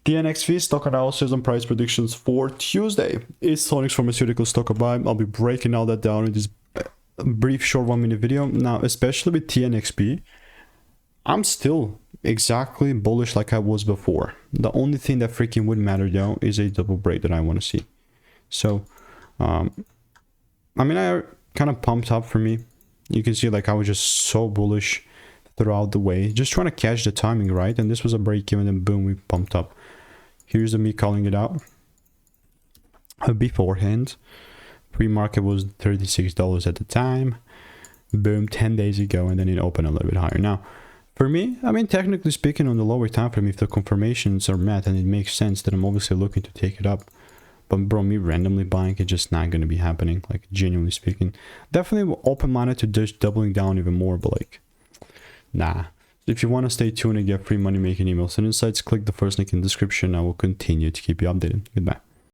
TNXP stock analysis and price predictions for Tuesday. Is Tonix Pharmaceuticals stock a buy? I'll be breaking all that down in this brief short 1-minute video. Now, especially with TNXP, I'm still exactly bullish like I was before. The only thing that freaking would matter though is a double break that I want to see. So, I mean, I kind of pumped up for me. You can see like I was just so bullish throughout the way, just trying to catch the timing right, and this was a break even, and boom, we pumped up. Here's me calling it out beforehand. Pre-market was $36 at the time, boom, 10 days ago, and then it opened a little bit higher. Now for me, I mean, technically speaking, on the lower time frame, if the confirmations are met and it makes sense, that I'm obviously looking to take it up. But bro, me randomly buying it just not going to be happening, like genuinely speaking. Definitely open-minded to just doubling down even more, but like, nah. If you want to stay tuned and get free money making emails and insights, click the first link in the description. I will continue to keep you updated. Goodbye.